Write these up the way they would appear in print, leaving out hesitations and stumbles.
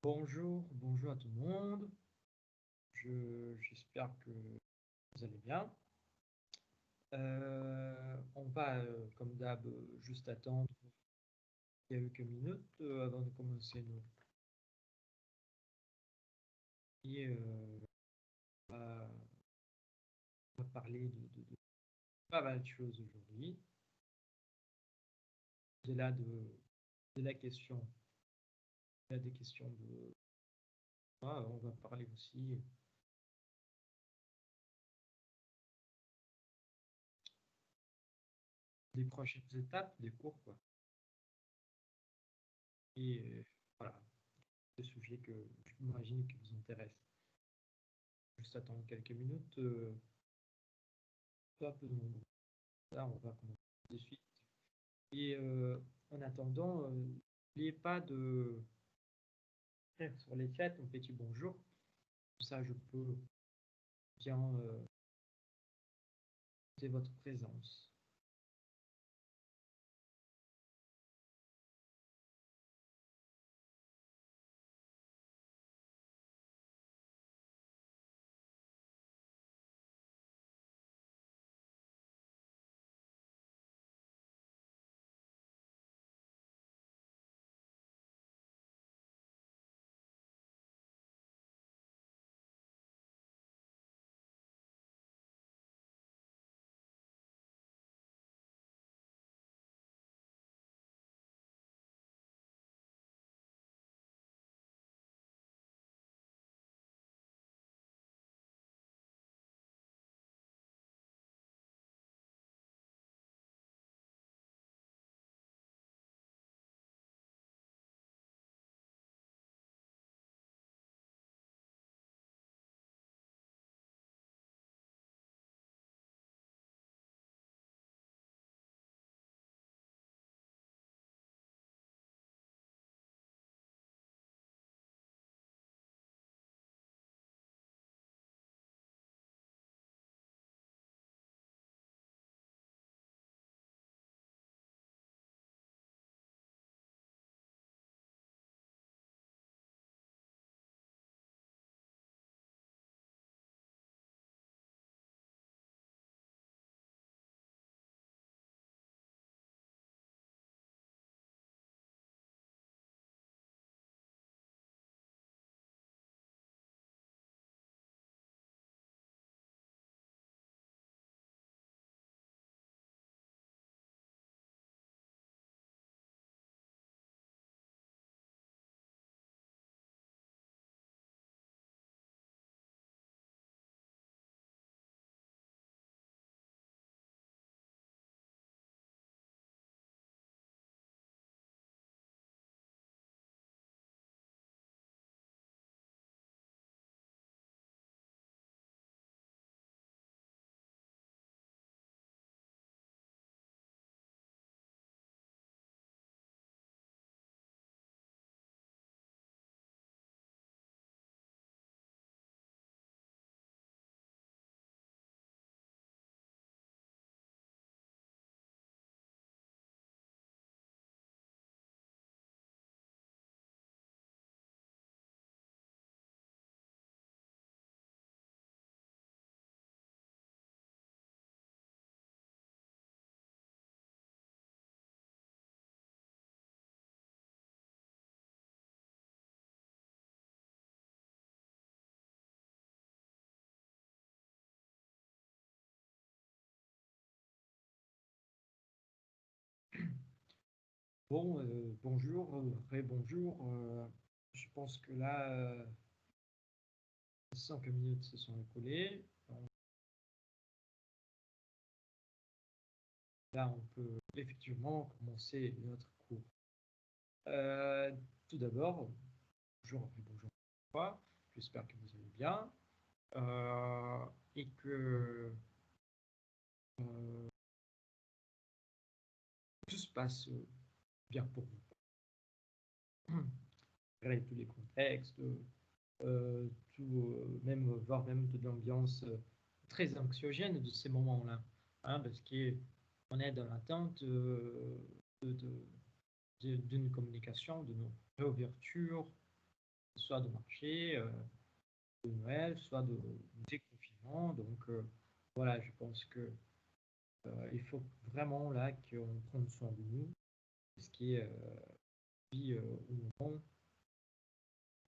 Bonjour à tout le monde. J'espère que vous allez bien. On va, comme d'hab, juste attendre quelques minutes avant de commencer nos. Et on va, on va parler de pas mal de choses aujourd'hui. Au-delà de la question, il y a des questions de. On va parler aussi des prochaines étapes des cours, quoi. Et voilà, des sujets que j'imagine qui vous intéressent. Juste attendre quelques minutes. Pas peu de nombre. Là, on va commencer de suite. Et en attendant, n'oubliez pas de faire sur les chats un petit bonjour. Comme ça, je peux bien noter votre présence. Bon, bonjour, bonjour. Je pense que là, 5 minutes se sont écoulées. Donc, là, on peut effectivement commencer notre cours. Euh, Tout d'abord, bonjour. J'espère que vous allez bien euh, et que euh, tout se passe bien pour vous. Malgré tous les contextes, même, voire même de l'ambiance très anxiogène de ces moments-là, hein, parce qu'on est dans l'attente de- d'une communication, d'une réouverture soit de marché, de Noël, soit de déconfinement. Donc voilà, je pense que il faut vraiment là qu'on prenne soin de nous, ce qui est vie au moment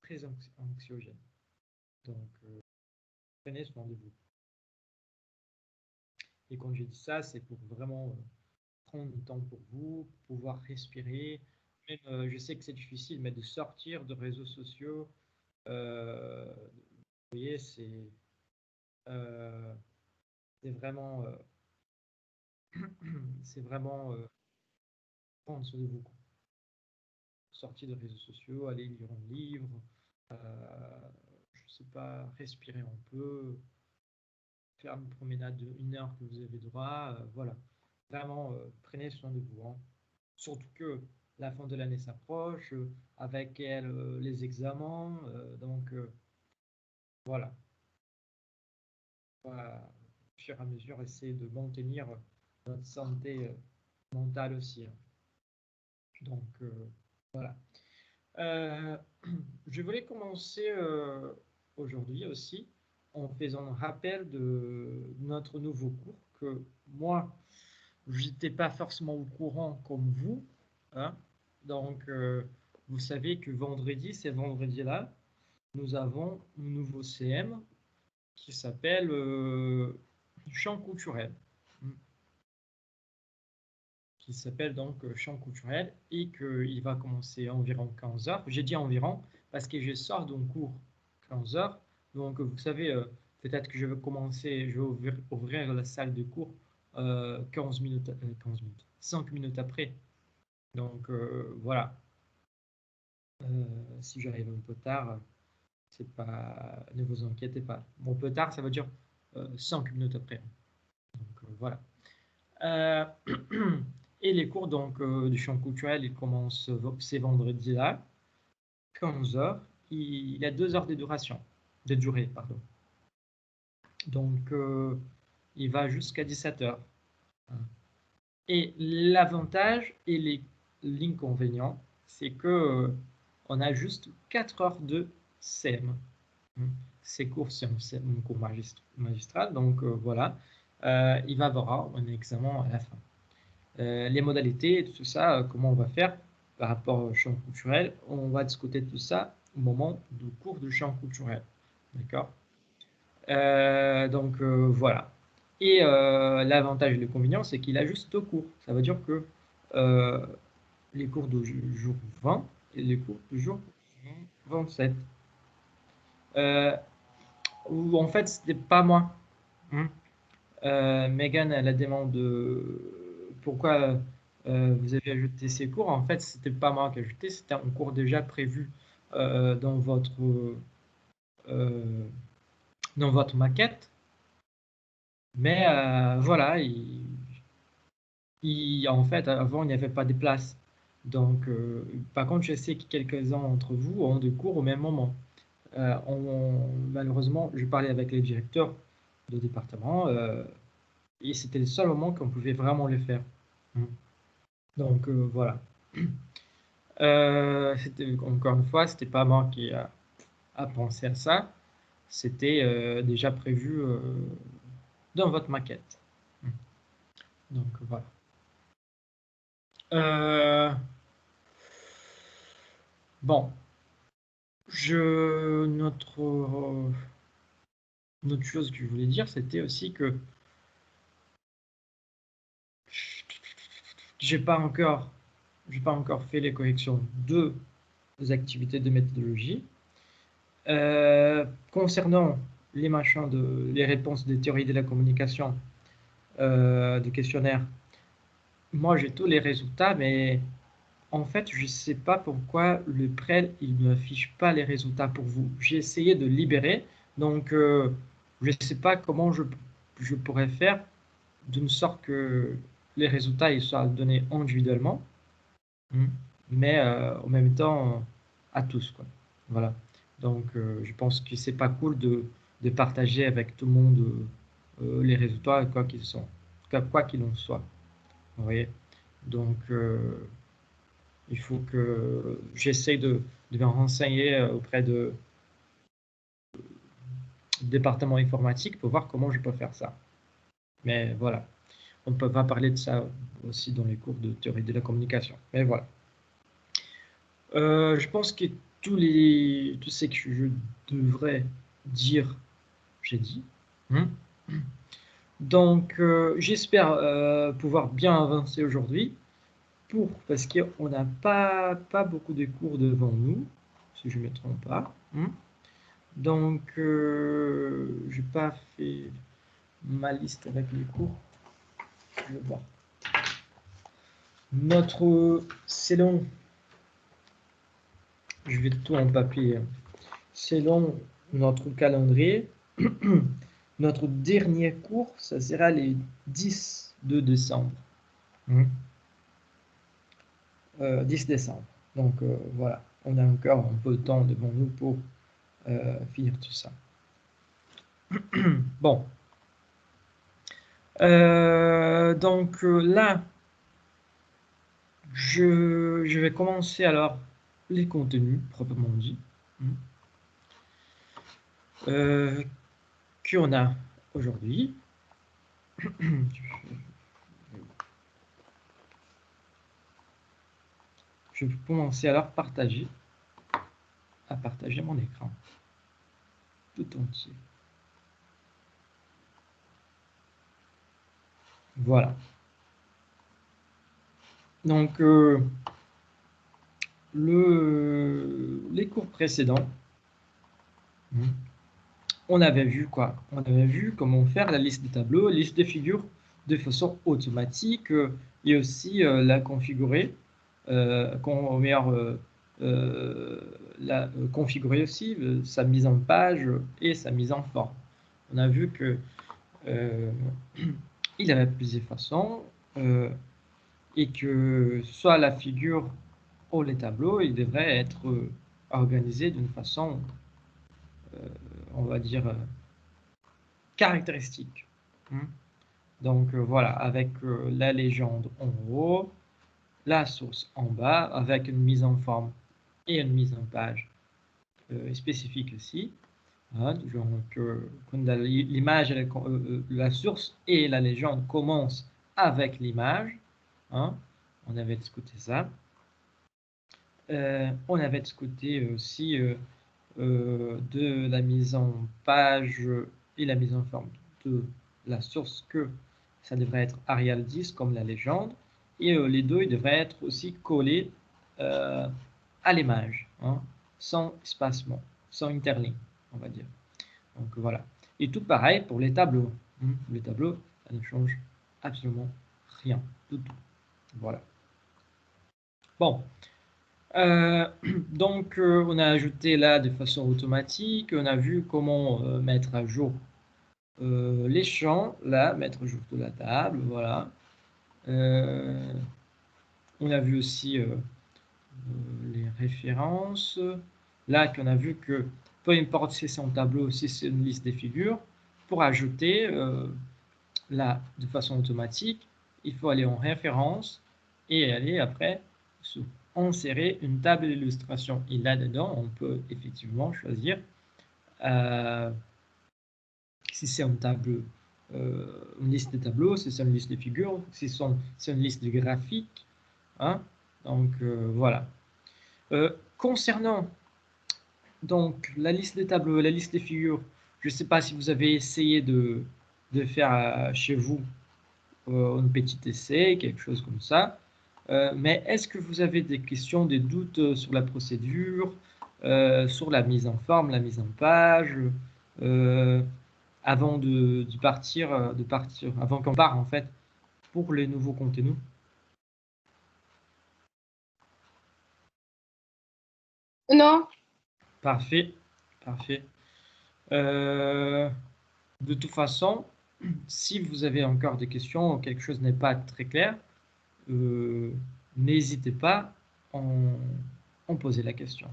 très anxiogène. Donc prenez soin de vous. Et quand je dis ça, c'est pour vraiment prendre du temps pour vous, pouvoir respirer. Même, je sais que c'est difficile, mais de sortir de réseaux sociaux, vous voyez, euh, c'est vraiment, c'est vraiment prendre soin de vous. Sortir de réseaux sociaux, aller lire un livre, euh, je ne sais pas, respirer un peu, faire une promenade de 1 heure que vous avez droit. Voilà, vraiment, prenez soin de vous. Hein. Surtout que la fin de l'année s'approche, avec elle les examens. Donc voilà, au fur et à mesure, essayer de maintenir notre santé mentale aussi. Hein. Donc voilà. Euh, je voulais commencer aujourd'hui aussi en faisant un rappel de notre nouveau cours que moi, je n'étais pas forcément au courant comme vous. Hein. Donc, vous savez que vendredi, c'est vendredi-là, nous avons un nouveau CM qui s'appelle Champ culturel. Qui s'appelle donc Champ culturel et qu'il va commencer à environ 15 heures. J'ai dit environ parce que je sors d'un cours 15 heures. Donc, vous savez, peut-être que je vais commencer, je vais ouvrir la salle de cours 15 minutes, 15 minutes, 5 minutes après. Donc, voilà. Si j'arrive un peu tard, c'est pas, ne vous inquiétez pas. Bon, peu tard, ça veut dire 5 minutes après. Donc, voilà. Euh, et les cours donc, du champ culturel, ils commencent ces vendredis-là, 15 heures. Il y a 2 heures de durée, pardon. Donc, il va jusqu'à 17 heures. Et l'avantage et l'inconvénient, c'est que on a juste 4 heures de CM. Ces cours, c'est un cours magistral, donc voilà. Il va y avoir un examen à la fin. Les modalités, tout ça, comment on va faire par rapport au champ culturel, on va discuter de tout ça au moment du cours de champ culturel. D'accord. Donc voilà. Et l'avantage et l'inconvénient, c'est qu'il a juste 2 cours. Ça veut dire que euh, les cours du jour 20 et les cours du jour 27. Où en fait, c'était pas moi. Hein. Megan, elle a demandé pourquoi vous avez ajouté ces cours. En fait, c'était pas moi qui ai ajouté, c'était un cours déjà prévu dans euh, dans votre maquette. Mais voilà, en fait, avant, il n'y avait pas de place. Donc, par contre, je sais que quelques-uns d'entre vous ont des cours au même moment. Malheureusement, je parlais avec les directeurs de département et c'était le seul moment qu'on pouvait vraiment le faire. Donc, voilà. Encore une fois, c'était pas moi qui a pensé à ça. C'était déjà prévu dans votre maquette. Donc, voilà. Euh, bon, une autre chose que je voulais dire, c'était aussi que j'ai pas encore, j'ai pas encore fait les corrections de vos activités de méthodologie. Concernant les réponses des théories de la communication, des questionnaires, moi j'ai tous les résultats, mais en fait, je ne sais pas pourquoi le prêt il ne affiche pas les résultats pour vous. J'ai essayé de libérer, donc je ne sais pas comment je pourrais faire d'une sorte que les résultats ils soient donnés individuellement, hein, mais en même temps à tous, quoi. Voilà. Donc, je pense que c'est pas cool de partager avec tout le monde les résultats, quoi qu'ils sont, quoi qu'il en soit. Vous voyez. Donc, Il faut que j'essaye de me renseigner auprès du département informatique pour voir comment je peux faire ça. Mais voilà, on ne peut pas parler de ça aussi dans les cours de théorie de la communication. Mais voilà. Je pense que tout ce que je devrais dire, j'ai dit. Donc, j'espère pouvoir bien avancer aujourd'hui parce qu'on n'a pas beaucoup de cours devant nous, si je ne me trompe pas. Donc, je n'ai pas fait ma liste avec les cours. Je vais voir. Selon, je vais tout en papier, selon notre calendrier, notre dernier cours, ça sera les 10 de décembre. 10 décembre. Donc voilà, on a encore un peu de temps devant nous pour finir tout ça. Bon. Donc là, je vais commencer alors les contenus proprement dit. Qu'on a aujourd'hui. Je vais commencer alors à partager mon écran tout entier. Voilà. Donc, les cours précédents, on avait vu quoi? On avait vu comment faire la liste des tableaux, la liste des figures de façon automatique et aussi la configurer, configurer aussi sa mise en page et sa mise en forme. On a vu que il y avait plusieurs façons et que soit la figure ou les tableaux, ils devraient être organisés d'une façon, on va dire, caractéristique. Donc voilà, avec la légende en haut, la source en bas, avec une mise en forme et une mise en page spécifique aussi. Donc, quand l'image, la source et la légende commencent avec l'image. On avait discuté ça. On avait discuté aussi de la mise en page et la mise en forme de la source, que ça devrait être Arial 10 comme la légende, et les deux ils devraient être aussi collés à l'image, sans espacement, sans interligne, on va dire. Donc voilà. Et tout pareil pour les tableaux. Les tableaux, ça ne change absolument rien du tout. Voilà. Bon. Donc, on a ajouté là de façon automatique. On a vu comment mettre à jour les champs, là, mettre à jour de la table, voilà. On a vu aussi les références. Là, qu'on a vu que peu importe si c'est un tableau, si c'est une liste des figures, pour ajouter là de façon automatique, il faut aller en référence et aller après sur insérer une table d'illustration. Et là-dedans, on peut effectivement choisir si c'est une table, une liste de tableaux, si c'est une liste de figures, si c'est une liste de graphiques. Donc voilà. Concernant donc la liste des tableaux, la liste des figures, je ne sais pas si vous avez essayé de faire chez vous un petit essai, quelque chose comme ça. Mais est-ce que vous avez des questions, des doutes sur la procédure, sur la mise en forme, la mise en page, avant de partir, avant qu'on parte en fait pour les nouveaux contenus? Non. Parfait, parfait. De toute façon, si vous avez encore des questions ou quelque chose n'est pas très clair, n'hésitez pas à en poser la question.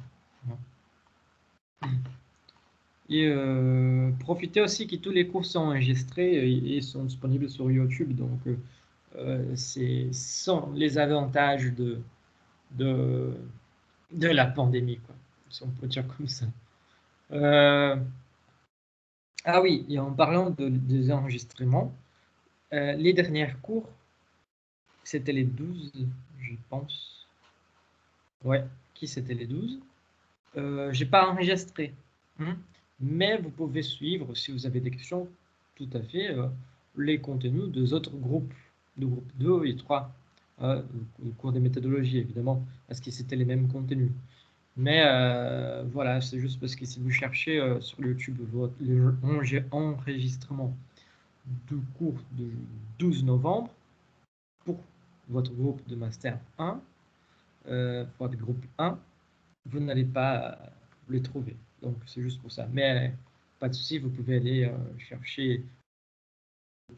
Et profitez aussi que tous les cours sont enregistrés et sont disponibles sur YouTube. Donc, c'est sont les avantages de la pandémie, quoi, si on peut dire comme ça. Ah oui, et en parlant des enregistrements, les derniers cours, c'était les 12, je pense. Ouais, qui c'était les 12? J'ai pas enregistré. Hein. Mais vous pouvez suivre, si vous avez des questions, tout à fait, les contenus des autres groupes, de groupe 2 et 3, au cours des méthodologies, évidemment, parce que c'était les mêmes contenus. Mais voilà, c'est juste parce que si vous cherchez sur YouTube enregistrement du cours du 12 novembre pour votre groupe de Master 1, votre groupe 1, vous n'allez pas les trouver. Donc, c'est juste pour ça. Mais pas de souci, vous pouvez aller chercher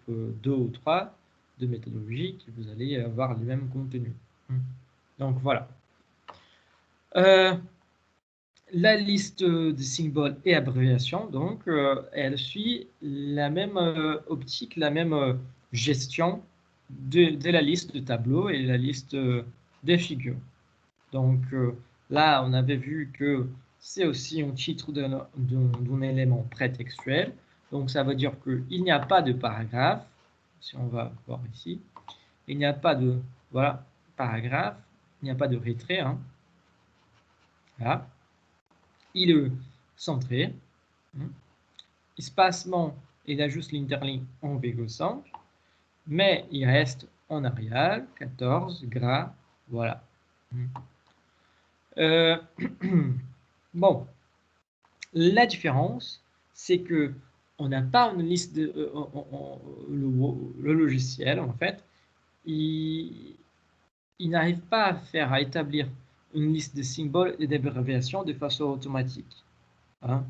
2 ou 3 de méthodologie qui vous allez avoir les mêmes contenus. Donc, voilà. La liste des symboles et abréviations, donc, elle suit la même optique, la même gestion de la liste de tableaux et la liste des figures. Donc, là, on avait vu que c'est aussi un titre d'un élément prétextuel. Donc, ça veut dire qu'il n'y a pas de paragraphe. Si on va voir ici, il n'y a pas de paragraphe, il n'y a pas de retrait. Hein. Voilà. Il est centré. Espacement, il ajuste l'interligne en V5, mais il reste en Arial, 14, gras, voilà. Bon, la différence, c'est que on n'a pas une liste de le logiciel, en fait, il n'arrive pas à établir une liste de symboles et d'abréviations de façon automatique. Hein.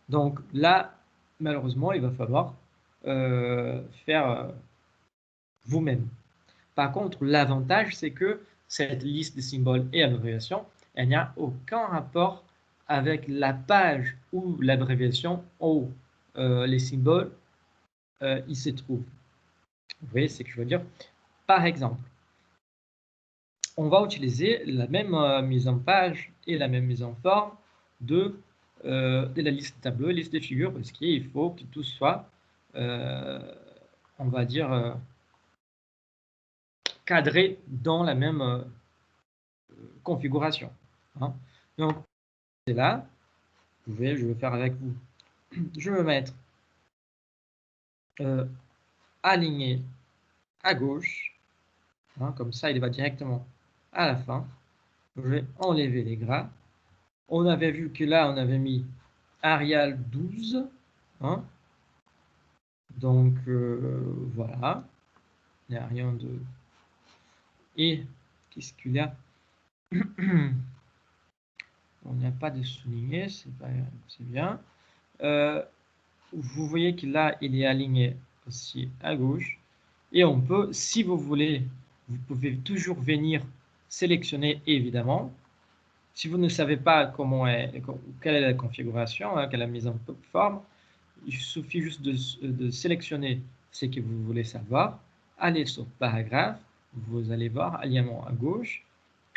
Donc là, malheureusement, il va falloir faire vous-même. Par contre, l'avantage, c'est que cette liste de symboles et abréviations, elle n'a aucun rapport avec la page où l'abréviation ou les symboles ils se trouvent. Vous voyez ce que je veux dire? Par exemple, on va utiliser la même mise en page et la même mise en forme de la liste de tableaux et liste de figures, parce qu'il faut que tout soit, on va dire, cadré dans la même configuration. Hein. Donc, c'est là, je vais faire avec vous. Je vais mettre aligné à gauche, hein, comme ça il va directement à la fin. Je vais enlever les gras. On avait vu que là, on avait mis Arial 12. Hein. Donc, voilà. Il n'y a rien de... Et, qu'est-ce qu'il y a? On n'y a pas de souligné, c'est bien. Vous voyez que là, il est aligné aussi à gauche. Et on peut, si vous voulez, vous pouvez toujours venir sélectionner, évidemment. Si vous ne savez pas quelle est la configuration, hein, quelle est la mise en forme, il suffit juste de sélectionner ce que vous voulez savoir. Allez sur paragraphe, vous allez voir alignement à gauche,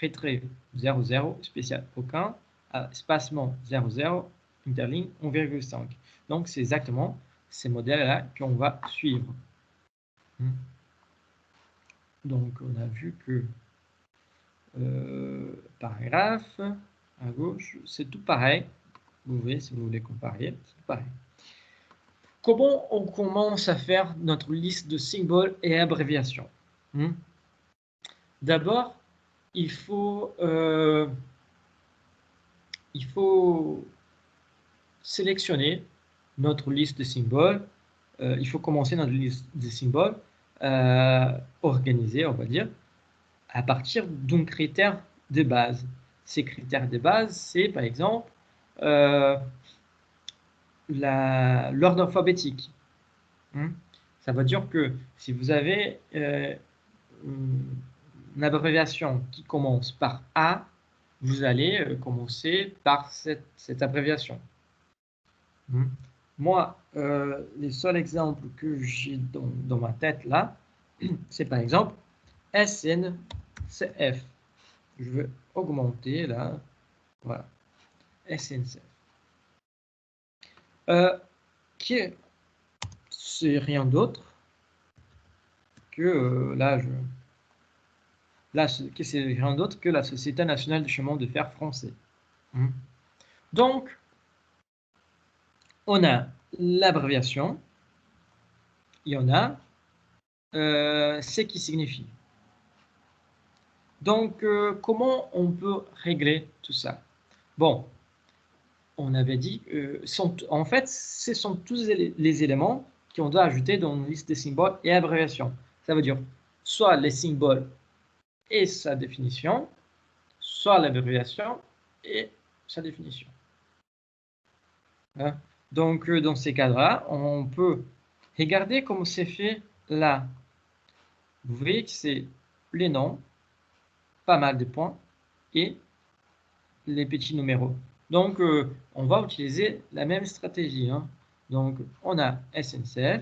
retrait 00, spécial aucun, espacement 00, interligne 1,5. Donc c'est exactement ces modèles-là qu'on va suivre. Donc on a vu que paragraphe à gauche, c'est tout pareil. Vous voyez, si vous voulez comparer, c'est tout pareil. Comment on commence à faire notre liste de symboles et abréviations? D'abord, il faut sélectionner notre liste de symboles. Il faut commencer notre liste de symboles organisée, on va dire, à partir d'un critère de base. Ces critères de base, c'est par exemple l'ordre alphabétique. Ça veut dire que si vous avez une abréviation qui commence par A, vous allez commencer par cette abréviation. Moi, les seuls exemples que j'ai dans ma tête là, c'est par exemple SNCF. je vais augmenter là. Voilà. SNCF. C'est rien d'autre que c'est rien d'autre que la Société nationale du chemin de fer français. Donc, on a l'abréviation, il y en a ce qui signifie. Donc, comment on peut régler tout ça? Bon, on avait dit, en fait, ce sont tous les éléments qu'on doit ajouter dans une liste de symboles et abréviations. Ça veut dire soit les symboles et sa définition, soit l'abréviation et sa définition. Hein? Donc, dans ces cas-là, on peut regarder comment c'est fait là. Vous voyez que c'est les noms, pas mal de points, et les petits numéros. Donc, on va utiliser la même stratégie. Hein. Donc, on a SNCF,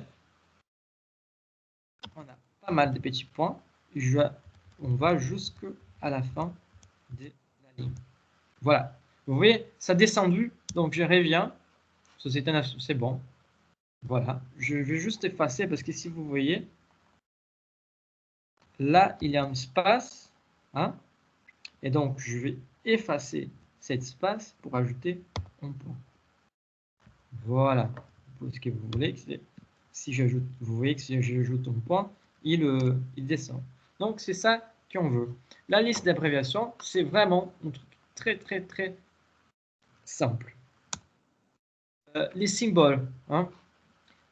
on a pas mal de petits points. On va jusqu'à la fin de la ligne. Voilà. Vous voyez, ça a descendu. Donc, je reviens. Société nationale, c'est bon. Voilà. Je vais juste effacer parce que si vous voyez, là, il y a un espace. Hein, et donc, je vais effacer cet espace pour ajouter un point. Voilà. Ce que vous voulez, si j'ajoute, vous voyez que si j'ajoute un point, il descend. Donc, c'est ça qu'on veut. La liste d'abréviations, c'est vraiment un truc très, très, très simple. Les symboles, hein,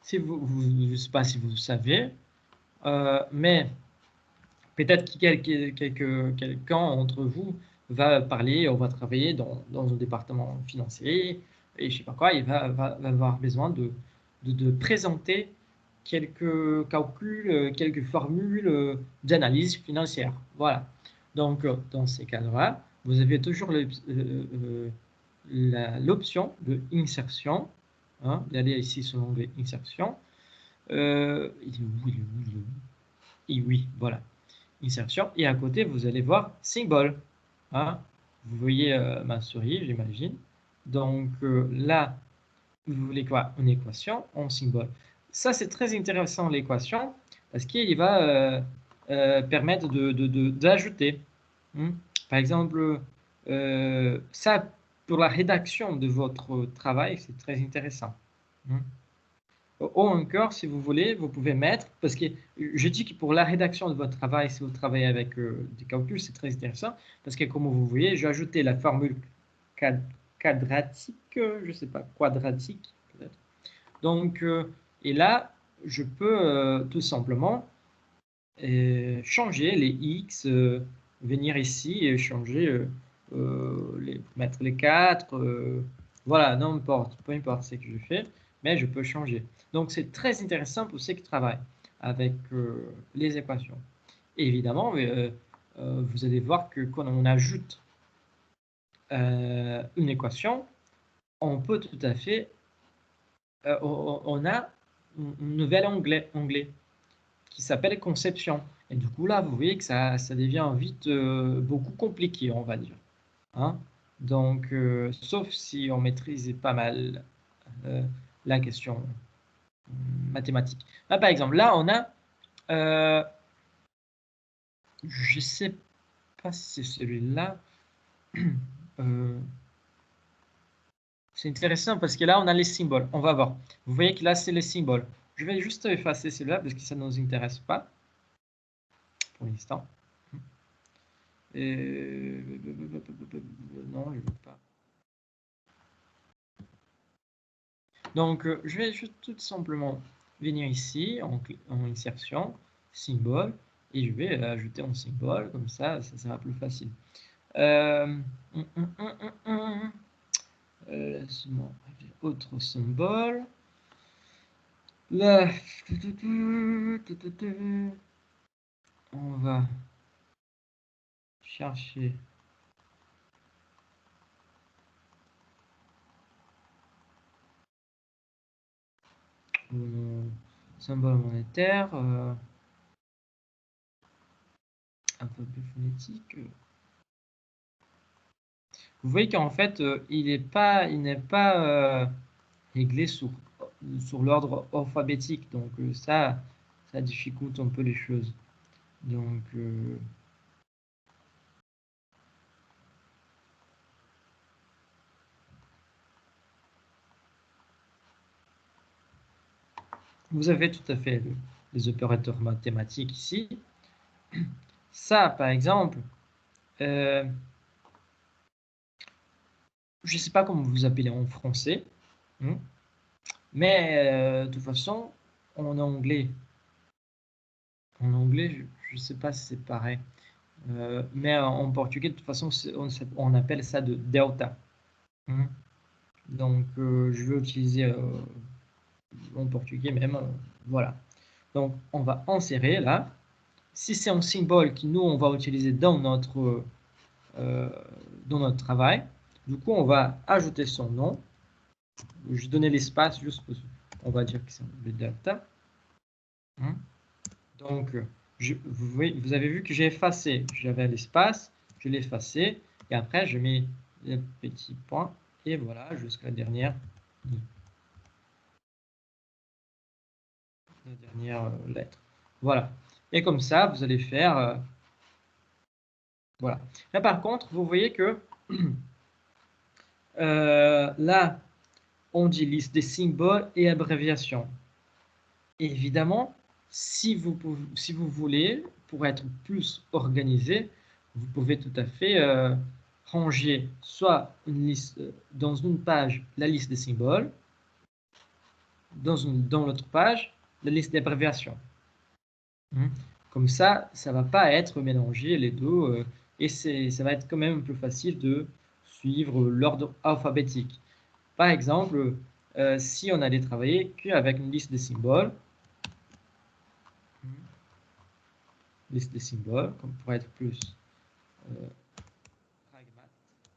si je ne sais pas si vous savez, mais peut-être que quelqu'un entre vous va parler, on va travailler dans un département financier, et je ne sais pas quoi, il va avoir besoin de présenter quelques calculs, quelques formules d'analyse financière. Voilà. Donc, dans ces cas-là, vous avez toujours l'option de insertion. Hein, regardez ici sur l'onglet insertion. Oui, voilà. Insertion. Et à côté, vous allez voir symbole. Hein, vous voyez ma souris, j'imagine. Donc là, vous voulez quoi? Une équation en symbole. Ça, c'est très intéressant, l'équation, parce qu'il va permettre d'ajouter. Par exemple, ça, pour la rédaction de votre travail, c'est très intéressant. Ou encore, si vous voulez, vous pouvez mettre, parce que je dis que pour la rédaction de votre travail, si vous travaillez avec des calculs, c'est très intéressant, parce que comme vous voyez, j'ai ajouté la formule quadratique, je ne sais pas, quadratique peut-être. Donc, et là, je peux tout simplement changer les x, venir ici et changer, mettre les 4, voilà, n'importe, peu importe ce que je fais, mais je peux changer. Donc, c'est très intéressant pour ceux qui travaillent avec les équations. Et évidemment, vous allez voir que quand on ajoute une équation, on peut tout à fait, on a un nouvel onglet qui s'appelle conception. Et du coup, là, vous voyez que ça devient vite beaucoup compliqué, on va dire. Hein? Donc, sauf si on maîtrise pas mal la question mathématique. Là, par exemple, là, on a, je ne sais pas si c'est celui-là. C'est intéressant parce que là, on a les symboles. On va voir. Vous voyez que là, c'est les symboles. Je vais juste effacer celui-là parce que ça ne nous intéresse pas pour l'instant. Non, je ne veux pas. Donc, je vais juste tout simplement venir ici en insertion, symbole, et je vais ajouter un symbole, comme ça sera plus facile. Autre symbole. Là, on va chercher le symbole monétaire, un peu plus phonétique. vous voyez qu'en fait, il n'est pas réglé sur l'ordre alphabétique. Donc ça dificulte un peu les choses. Donc vous avez tout à fait les opérateurs mathématiques ici. Ça, par exemple, je ne sais pas comment vous appelez en français, hein, mais de toute façon, en anglais, je ne sais pas si c'est pareil. Mais en portugais, de toute façon, on appelle ça de delta. Hein. Donc, je vais utiliser en portugais même. Voilà. Donc, on va insérer là. Si c'est un symbole qui nous, on va utiliser euh, dans notre travail, du coup, on va ajouter son nom. Je donnais l'espace juste pour, on va dire que c'est le delta. Hein. Donc, vous avez vu que j'ai effacé. J'avais l'espace, je l'ai effacé. Et après, je mets le petit point. Et voilà, jusqu'à la dernière lettre. Voilà. Et comme ça, vous allez faire... voilà. Là, par contre, vous voyez que là, on dit liste des symboles et abréviations. Évidemment, si vous voulez, pour être plus organisé, vous pouvez tout à fait ranger soit une liste, dans une page la liste des symboles, dans l'autre page la liste d'abréviations. Comme ça ne va pas être mélangé les deux et ça va être quand même plus facile de suivre l'ordre alphabétique. Par exemple, si on allait travailler qu'avec une liste de symboles, liste des symboles, comme pour être plus pragmatique.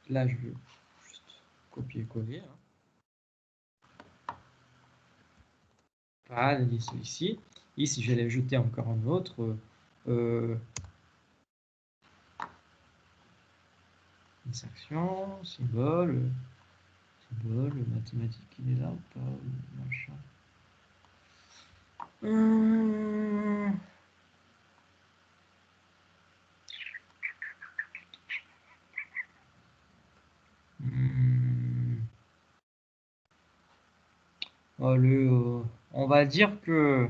Là, je vais juste copier-coller. Voilà, celui-ci. Ici, je vais ajouter encore un autre. Insertion, symbole, mathématique, il est là ou pas, machin. On va dire que...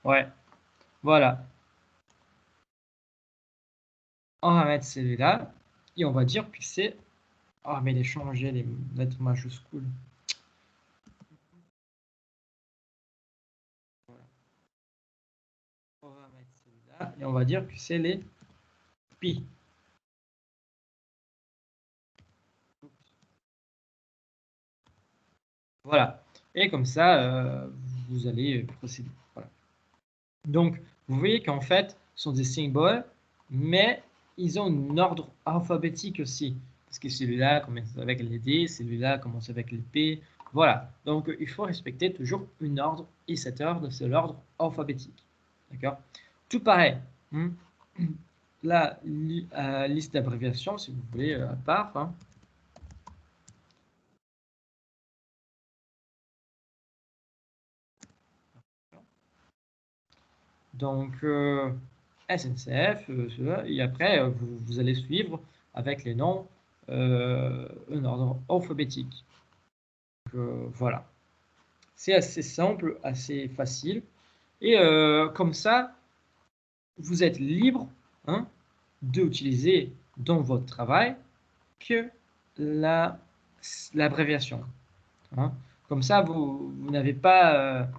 Ouais, voilà. On va mettre celui-là. Et on va dire que c'est... Ah, mais il est changé les lettres majuscules. Voilà. On va mettre celui-là. Et on va dire que c'est les pi. Voilà. Et comme ça, vous allez procéder. Voilà. Donc, vous voyez qu'en fait, ce sont des symboles, mais ils ont un ordre alphabétique aussi. Parce que celui-là commence avec les D, celui-là commence avec les P. Voilà. Donc, il faut respecter toujours un ordre, et cet ordre, c'est l'ordre alphabétique. D'accord? Tout pareil. La liste d'abréviations, si vous voulez, à part. Hein. Donc, SNCF, et après, vous allez suivre avec les noms un ordre alphabétique. Donc, voilà. C'est assez simple, assez facile. Et comme ça, vous êtes libre hein, d'utiliser dans votre travail que l'abréviation. Hein. Comme ça, vous n'avez pas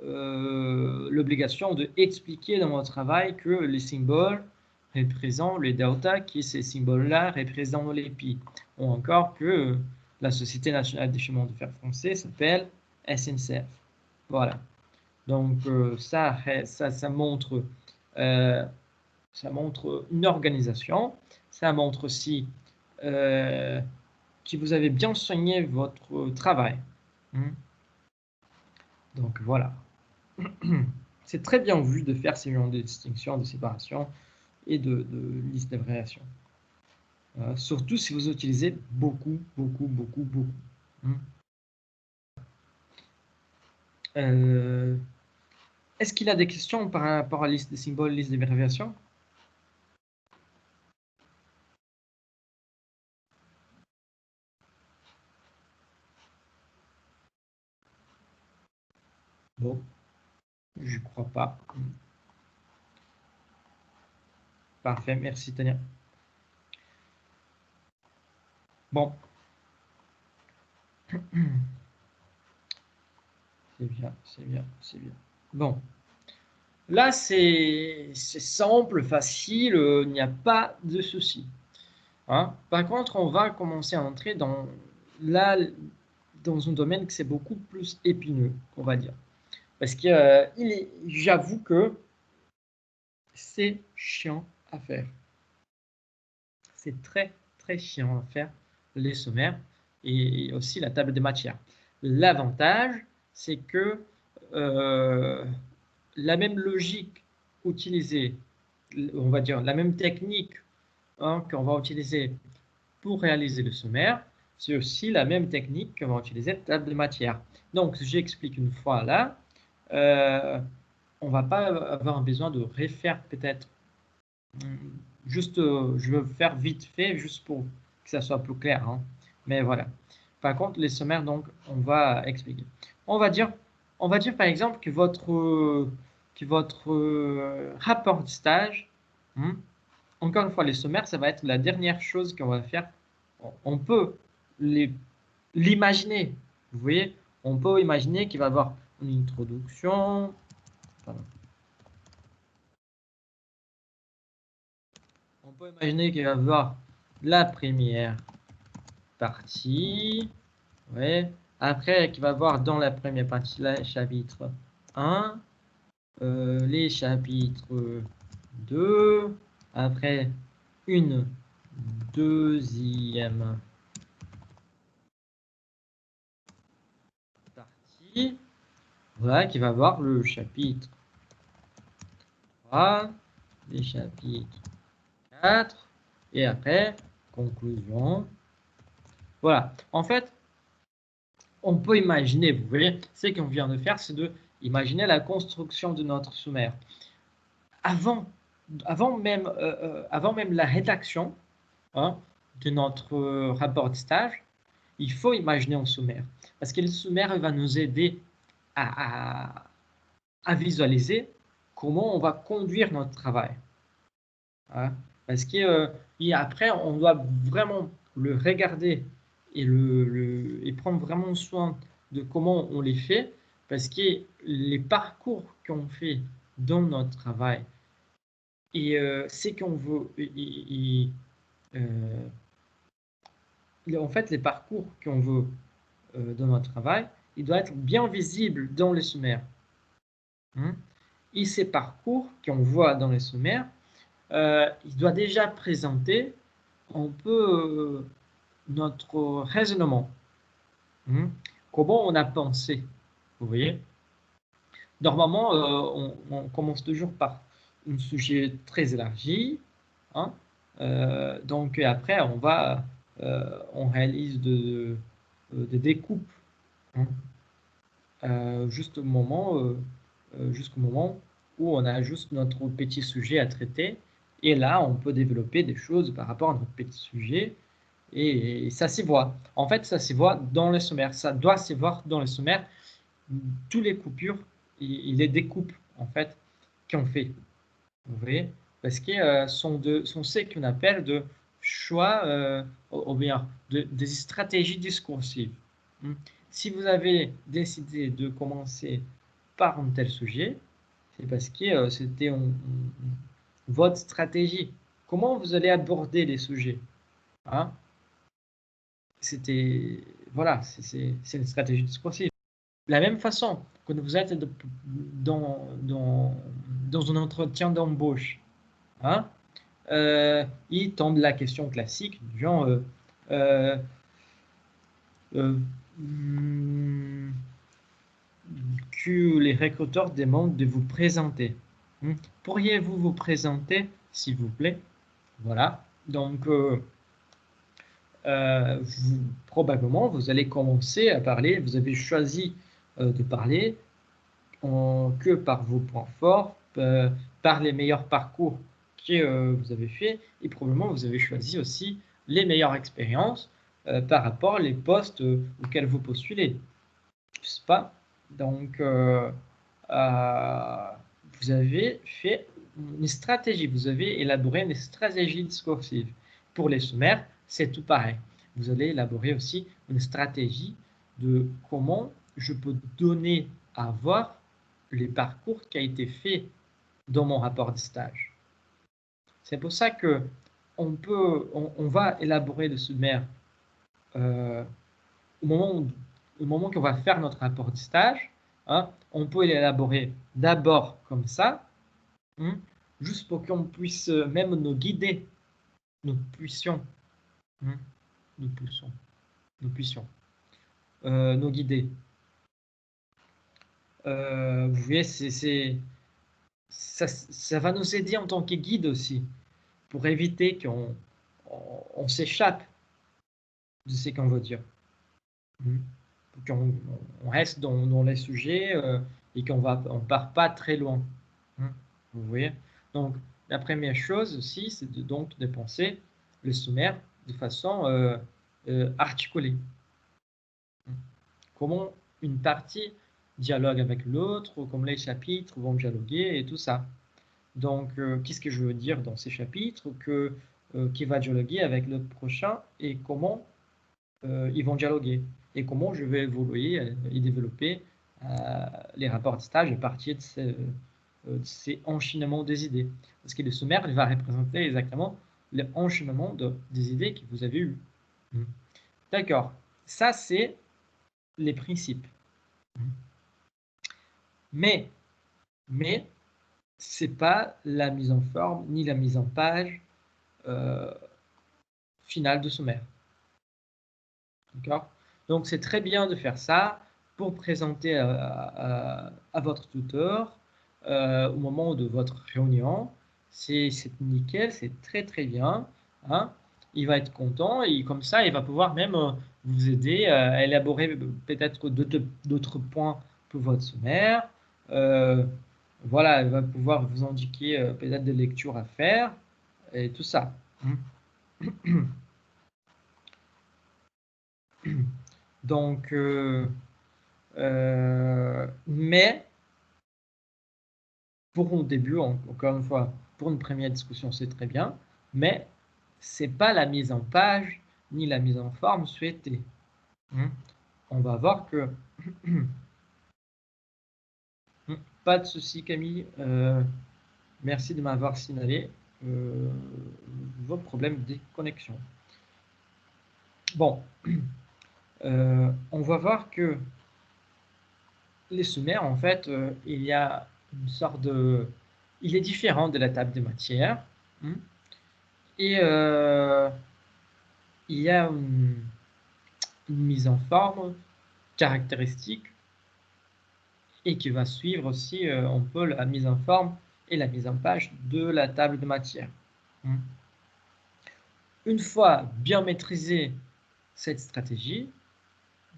l'obligation d'expliquer dans votre travail que les symboles représentent les delta, qui ces symboles-là représentent les pi. Ou encore que la Société nationale des chemins de fer français s'appelle SNCF. Voilà. Donc ça montre une organisation. Ça montre aussi que vous avez bien soigné votre travail. Donc voilà. C'est très bien vu de faire ces genres de distinction, de séparation. et de liste d'abréviation. Surtout si vous utilisez beaucoup. Est-ce qu'il y a des questions par rapport à la liste des symboles, liste d'abréviation? Bon, je crois pas. Parfait, merci Tania. Bon. C'est bien, c'est bien, c'est bien. Bon. Là, c'est simple, facile, il n'y a pas de souci. Hein? Par contre, on va commencer à entrer dans un domaine que c'est beaucoup plus épineux, on va dire. Parce que j'avoue que c'est chiant à faire. C'est très, très chiant à faire, les sommaires et aussi la table des matières. L'avantage, c'est que la même logique utilisée, on va dire la même technique qu'on va utiliser pour réaliser le sommaire, c'est aussi la même technique qu'on va utiliser la table de matière. Donc, j'explique une fois là, on ne va pas avoir besoin de refaire peut-être. Juste, je veux faire vite fait, juste pour que ça soit plus clair. Hein. Mais voilà. Par contre, les sommaires, donc, on va expliquer. On va dire par exemple que votre rapport de stage, encore une fois, les sommaires, ça va être la dernière chose qu'on va faire. On peut l'imaginer. Vous voyez, on peut imaginer qu'il va y avoir une introduction. Pardon. On peut imaginer qu'il va y avoir la première partie. Ouais. Après, qu'il va y avoir dans la première partie, là, chapitre 1, les chapitres 2, après une deuxième partie, voilà, qui va avoir le chapitre 3, les chapitres 4, et après, conclusion. Voilà, en fait, on peut imaginer, vous voyez, ce qu'on vient de faire, c'est de imaginer la construction de notre sommaire. Avant même la rédaction de notre rapport de stage, il faut imaginer un sommaire. Parce que le sommaire va nous aider à visualiser comment on va conduire notre travail. Hein? Parce que après, on doit vraiment le regarder et prendre vraiment soin de comment on les fait. Parce que les parcours qu'on fait dans notre travail et c'est qu'on veut en fait les parcours qu'on veut dans notre travail, il doit être bien visible dans les sommaires. Et ces parcours qu'on voit dans les sommaires, il doit déjà présenter un peu notre raisonnement. Comment on a pensé, vous voyez. Normalement, on commence toujours par un sujet très élargi. Donc après, on réalise des découpes jusqu'au moment où on a juste notre petit sujet à traiter. Et là, on peut développer des choses par rapport à notre petit sujet. Et ça s'y voit. En fait, ça s'y voit dans le sommaire. Ça doit s'y voir dans le sommaire. Tous les coupures, il les découpe, en fait, qu'on fait. Vous voyez? Parce que sont ce qu'on appelle de choix, ou bien des stratégies discursives. Si vous avez décidé de commencer par un tel sujet, c'est parce que c'était votre stratégie. Comment vous allez aborder les sujets? Voilà, c'est une stratégie discursive. De la même façon, quand vous êtes dans un entretien d'embauche, il tombe la question classique, genre, que les recruteurs demandent de vous présenter. Pourriez-vous vous présenter s'il vous plaît. Voilà. Donc, probablement, vous allez commencer à parler. Vous avez choisi de parler que par vos points forts, par les meilleurs parcours que vous avez fait, et probablement vous avez choisi aussi les meilleures expériences par rapport aux postes auxquels vous postulez. Je sais pas. Donc, vous avez fait une stratégie, vous avez élaboré une stratégie discursive. Pour les sommaires, c'est tout pareil. Vous allez élaborer aussi une stratégie de comment je peux donner à voir les parcours qui a été fait dans mon rapport de stage. C'est pour ça que on va élaborer le sommaire au moment qu'on va faire notre rapport de stage. Hein, on peut l'élaborer d'abord comme ça, hein, juste pour qu'on puisse même nous guider, nous puissions, hein, nous puissions nous guider. Vous voyez, ça va nous aider en tant que guide aussi, pour éviter qu'on s'échappe de ce qu'on veut dire. Pour qu'on reste dans les sujets et qu'on ne part pas très loin. Vous voyez? Donc, la première chose aussi, c'est donc de penser le sommaire de façon articulée. Comment une partie dialogue avec l'autre, comment les chapitres vont dialoguer et tout ça. Donc, qu'est-ce que je veux dire dans ces chapitres qui va dialoguer avec le prochain et comment ils vont dialoguer et comment je vais évoluer et développer les rapports de stage à partir de ces enchaînements des idées. Parce que le sommaire il va représenter exactement l'enchaînement des idées que vous avez eues. D'accord. Ça, c'est les principes. Mais c'est pas la mise en forme ni la mise en page finale de sommaire. D'accord? Donc, c'est très bien de faire ça pour présenter à votre tuteur au moment de votre réunion. C'est nickel, c'est très très bien. Hein? Il va être content et comme ça, il va pouvoir même vous aider à élaborer peut-être d'autres points pour votre sommaire. Voilà, il va pouvoir vous indiquer peut-être des lectures à faire et tout ça. Donc, mais pour un début, encore une fois, pour une première discussion, c'est très bien, mais c'est pas la mise en page ni la mise en forme souhaitée. On va voir que pas de souci, Camille. Merci de m'avoir signalé vos problèmes de connexion. Bon, on va voir que les sommaires, en fait, il y a une sorte de... Il est différent de la table des matières. Et il y a une mise en forme caractéristique et qui va suivre aussi un peu la mise en forme et la mise en page de la table de matière. Une fois bien maîtrisé cette stratégie,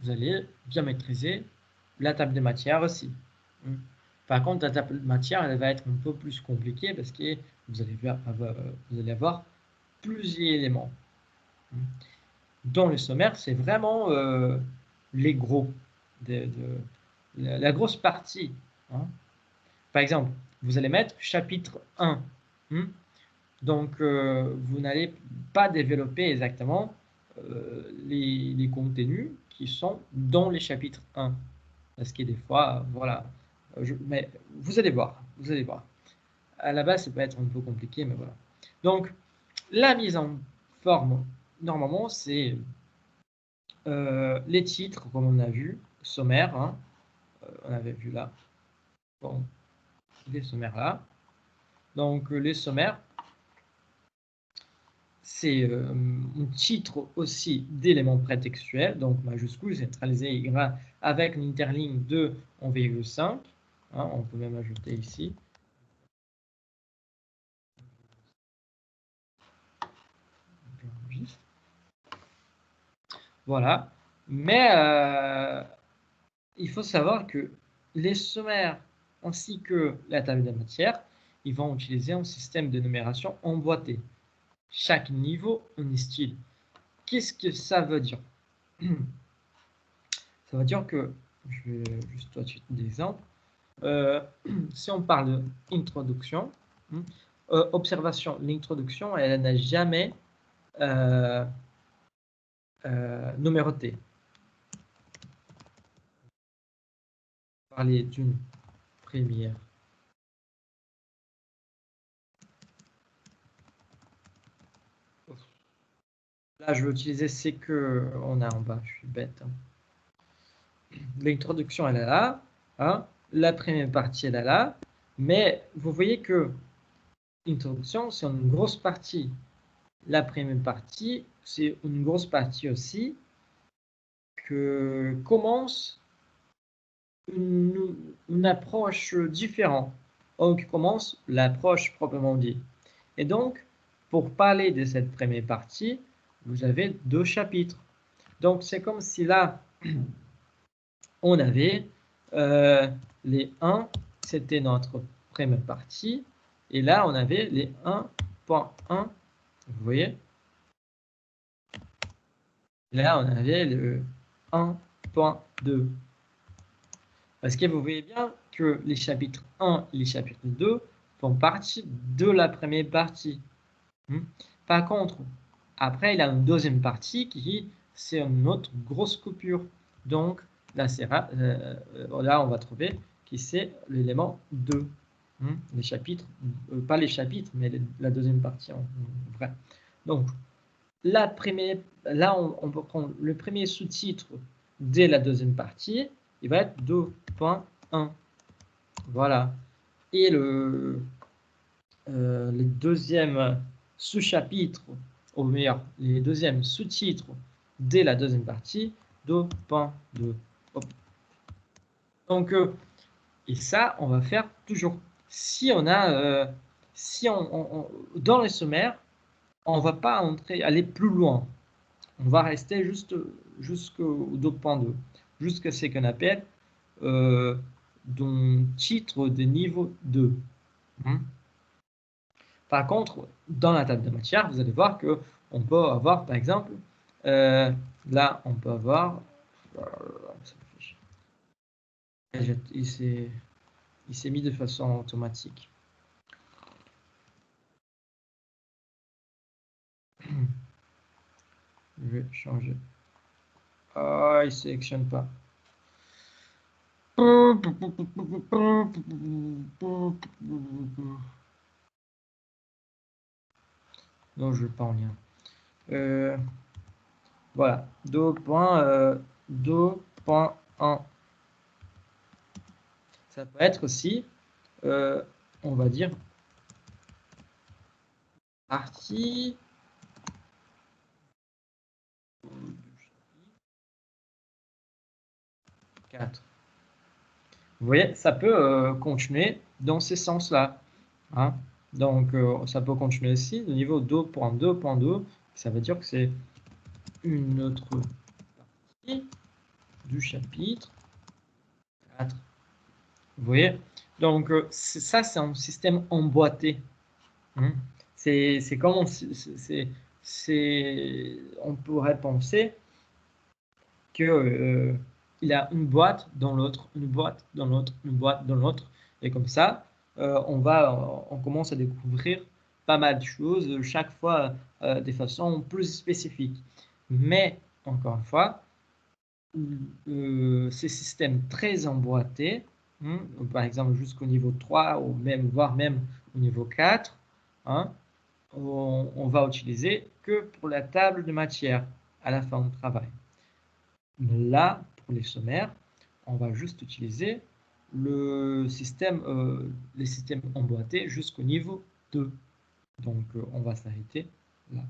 vous allez bien maîtriser la table de matière aussi. Par contre, la table de matière, elle va être un peu plus compliquée parce que vous allez avoir plusieurs éléments. Dans le sommaire, c'est vraiment les gros, la grosse partie. Par exemple, vous allez mettre chapitre 1. Donc, vous n'allez pas développer exactement les contenus qui sont dans les chapitres 1. Parce que des fois, voilà. Mais vous allez voir. À la base, ça peut être un peu compliqué, mais voilà. Donc, la mise en forme, normalement, c'est les titres, comme on a vu, sommaire, on avait vu là. Bon, les sommaires là. Donc, les sommaires, c'est un titre aussi d'éléments prétextuels, donc majuscule, centralisé, avec une interligne de 1,5. On peut même ajouter ici. Voilà. Mais il faut savoir que les sommaires ainsi que la table de matière, ils vont utiliser un système de numération emboîté. Chaque niveau, un style. Qu'est-ce que ça veut dire? Ça veut dire que, je vais juste tout de suite des exemples. Si on parle d'introduction, observation, l'introduction, elle n'a jamais numéroté. Parler d'une première. Là, je vais utiliser c'est que on a en bas, je suis bête. L'introduction, elle est là. Hein. La première partie, elle est là. Mais vous voyez que l'introduction, c'est une grosse partie. La première partie, c'est une grosse partie aussi que commence une approche différente. Donc, commence l'approche proprement dit. Et donc, pour parler de cette première partie, vous avez 2 chapitres. Donc, c'est comme si là, on avait les 1, c'était notre première partie. Et là, on avait les 1.1. Vous voyez? Là, on avait le 1.2. Parce que vous voyez bien que les chapitres 1 et les chapitres 2 font partie de la première partie. Par contre, après, il y a une deuxième partie qui, c'est une autre grosse coupure. Donc, là, là on va trouver qui c'est l'élément 2. Les chapitres, pas les chapitres, mais la deuxième partie en vrai. Donc, la première, là, on peut prendre le premier sous-titre dès la deuxième partie, il va être 2.1. Voilà. Et le deuxième sous-chapitre, au meilleur, les deuxièmes sous-titres dès la deuxième partie, 2.2. Donc, et ça, on va faire toujours. Si on a, dans les sommaires, on ne va pas aller plus loin. On va rester juste jusqu'au 2.2, jusqu'à ce qu'on appelle d'un titre de niveau 2. Par contre, dans la table de matière, vous allez voir que on peut avoir, par exemple, là, on peut avoir, il s'est mis de façon automatique. Je vais changer. Ah, il ne sélectionne pas. Non, je ne veux pas en lien. Voilà, 2.1. Ça peut être aussi, on va dire, partie 4. Vous voyez, ça peut continuer dans ces sens-là. Hein. Donc, ça peut continuer aussi. Le niveau 2.2.2, ça veut dire que c'est une autre partie du chapitre 4. Vous voyez? Donc, ça, c'est un système emboîté. Hein. C'est comme on pourrait penser que il y a une boîte dans l'autre, une boîte dans l'autre, une boîte dans l'autre, et comme ça, on commence à découvrir pas mal de choses, chaque fois de façon plus spécifique. Mais, encore une fois, ces systèmes très emboîtés, par exemple jusqu'au niveau 3, ou même, voire même au niveau 4, on va utiliser que pour la table de matière à la fin du travail. Là, pour les sommaires, on va juste utiliser les systèmes emboîtés jusqu'au niveau 2. Donc, on va s'arrêter là.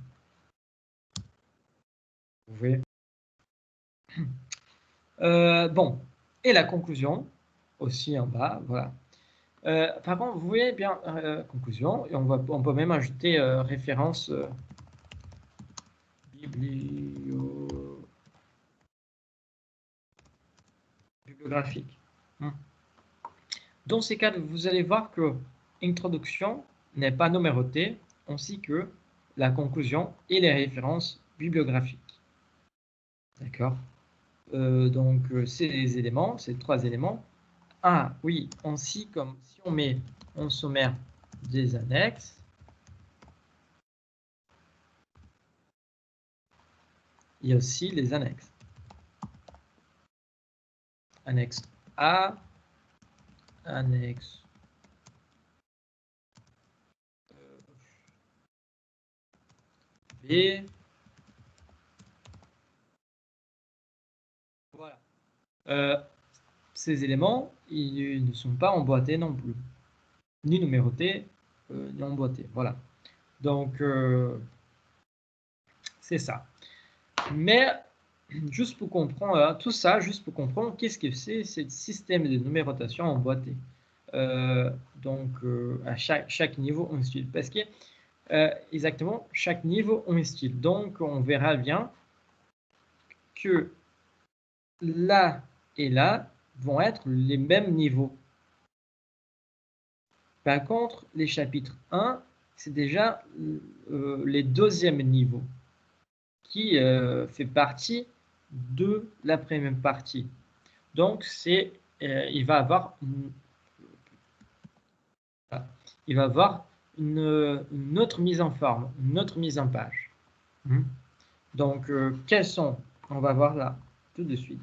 Vous voyez. Bon, et la conclusion, aussi en bas, voilà. Par contre, vous voyez bien, conclusion, et on peut même ajouter référence bibliothèque. bibliographique. Dans ces cas, vous allez voir que introduction n'est pas numérotée, ainsi que la conclusion et les références bibliographiques. D'accord. Donc, c'est les éléments, c'est 3 éléments. Ah oui, ainsi comme si on met en sommaire des annexes, il y a aussi les annexes. Annexe A, annexe B. Voilà. Ces éléments, ils ne sont pas emboîtés non plus, ni numérotés, ni emboîtés. Voilà. Donc, c'est ça. Mais, juste pour comprendre tout ça, juste pour comprendre qu'est-ce que c'est ce système de numérotation emboîté. Donc, à chaque niveau, un style. Parce que, exactement, chaque niveau, un style. Donc, on verra bien que là et là vont être les mêmes niveaux. Par contre, les chapitres 1, c'est déjà les deuxièmes niveaux qui fait partie de la première partie. Donc, il va avoir une autre mise en forme, une autre mise en page. Donc, quels sont? On va voir là, tout de suite.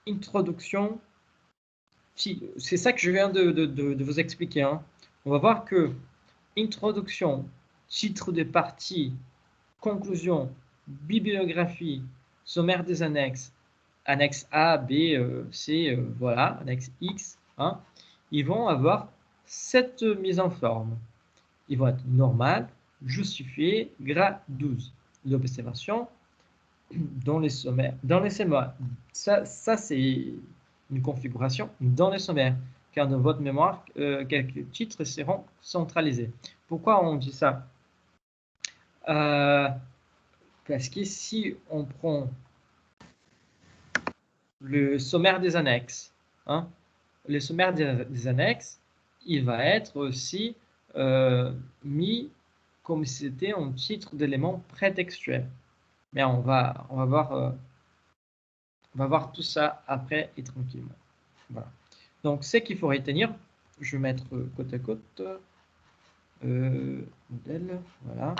Introduction. C'est ça que je viens de vous expliquer. On va voir que introduction, titre de partie, conclusion, bibliographie, sommaire des annexes, annexe A, B, C, voilà, annexe X, ils vont avoir cette mise en forme. Ils vont être normales, justifiées, gras 12. L'observation dans les sommaires. Dans les sommaires, ça c'est une configuration dans les sommaires, car dans votre mémoire, quelques titres seront centralisés. Pourquoi on dit ça? Parce que si on prend le sommaire des annexes, le sommaire des annexes, il va être aussi mis comme si c'était un titre d'élément prétextuel. Mais on va voir tout ça après et tranquillement. Voilà. Donc, ce qu'il faut retenir, je vais mettre côte à côte. Modèle, voilà.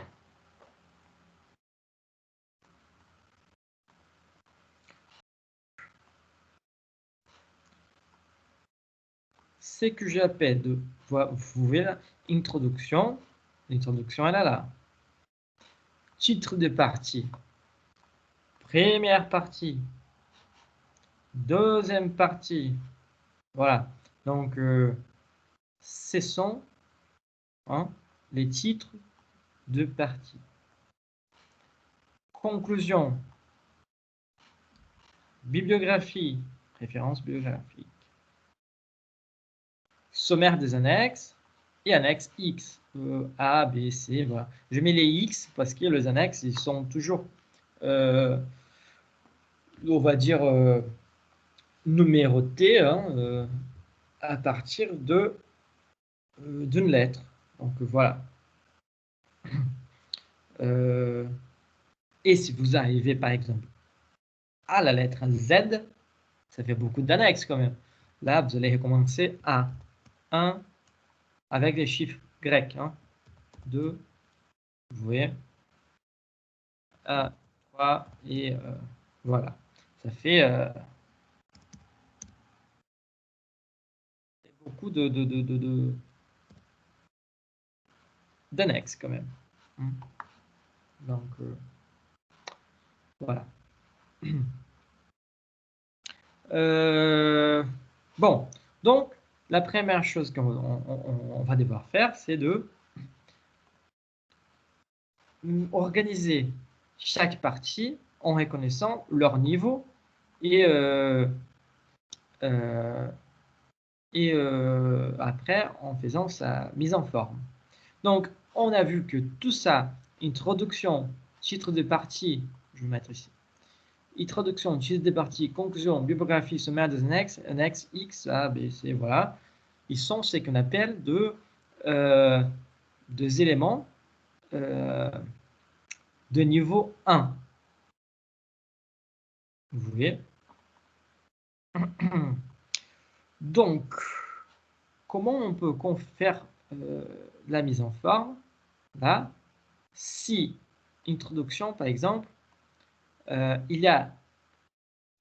Ce que j'appelle vous voyez là, introduction. L'introduction, elle est là. Titre de partie. Première partie. Deuxième partie. Voilà. Donc, ce sont les titres de partie. Conclusion. Bibliographie. Référence bibliographique. Sommaire des annexes et annexe X. A, B, C, voilà. Je mets les X parce que les annexes, ils sont toujours, on va dire, numérotés à partir d'une lettre. Donc voilà. Et si vous arrivez par exemple à la lettre Z, ça fait beaucoup d'annexes quand même. Là, vous allez recommencer à 1 avec les chiffres grecs. 2, vous voyez, 1, 3 et voilà. Ça fait beaucoup d'annexes quand même. Donc, voilà. Bon, donc, la première chose qu'on va devoir faire, c'est de organiser chaque partie en reconnaissant leur niveau et après en faisant sa mise en forme. Donc, on a vu que tout ça, introduction, titre de partie, je vais mettre ici, introduction, titre des parties, conclusion, bibliographie, sommaire des annexes X, A, B, C, voilà. Ils sont ce qu'on appelle des éléments de niveau 1. Vous voyez? Donc, comment on peut faire la mise en forme? Là, si introduction, par exemple, il y a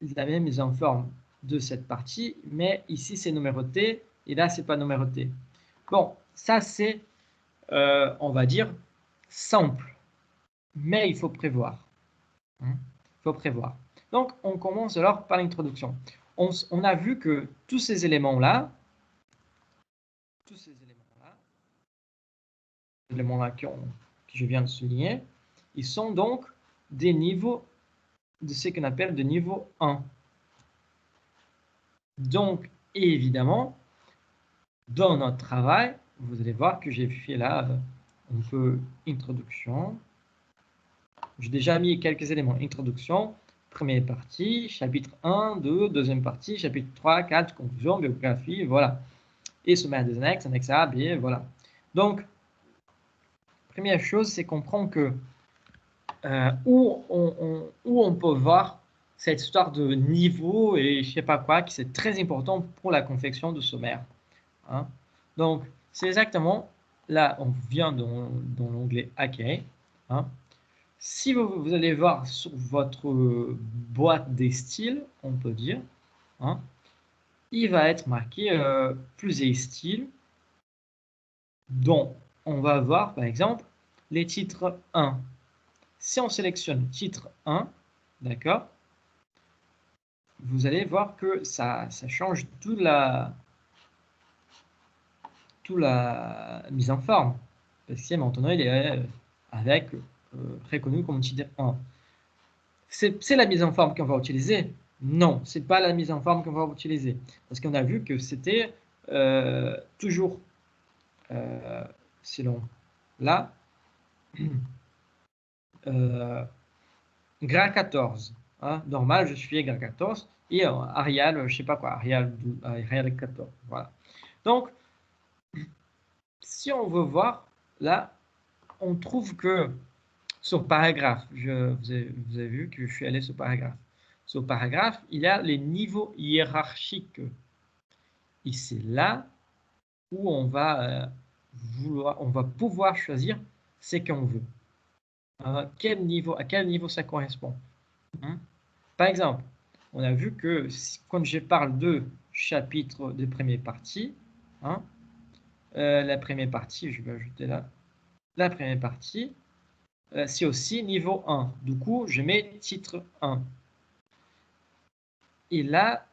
la même mise en forme de cette partie, mais ici c'est numéroté et là c'est pas numéroté. Bon, ça c'est, on va dire, simple, mais il faut prévoir. Il faut prévoir. Donc, on commence alors par l'introduction. On a vu que tous ces éléments-là, que je viens de souligner, ils sont donc des niveaux de ce qu'on appelle de niveau 1. Donc, évidemment, dans notre travail, vous allez voir que j'ai fait là un peu introduction. J'ai déjà mis quelques éléments. Introduction, première partie, chapitre 1, 2, deuxième partie, chapitre 3, 4, conclusion, biographie, voilà. Et sommaire des annexes, annexe A, B, voilà. Donc, première chose, c'est comprendre que où on peut voir cette histoire de niveau et je sais pas quoi, qui c'est très important pour la confection de sommaire. Hein. Donc, c'est exactement, là, on vient dans l'onglet Acquérir. Hein. Si vous allez voir sur votre boîte des styles, on peut dire, hein, il va être marqué plusieurs styles, dont on va voir, par exemple, les titres 1. Si on sélectionne titre 1, d'accord, vous allez voir que ça change toute la mise en forme. Parce que maintenant, il est avec reconnu comme titre 1. C'est la mise en forme qu'on va utiliser? Non, c'est pas la mise en forme qu'on va utiliser. Parce qu'on a vu que c'était toujours selon là, gras 14. Hein, normal, je suis gras 14. Et Arial, je sais pas quoi, Arial 14. Voilà. Donc, si on veut voir, là, on trouve que sur paragraphe, vous avez vu que je suis allé sur paragraphe. Sur paragraphe, il y a les niveaux hiérarchiques. Et c'est là où on va pouvoir choisir ce qu'on veut. À quel niveau ça correspond. Hein? Par exemple, on a vu que quand je parle de chapitre de première partie, hein, la première partie, je vais ajouter là, la première partie, c'est aussi niveau 1. Du coup, je mets titre 1. Et là,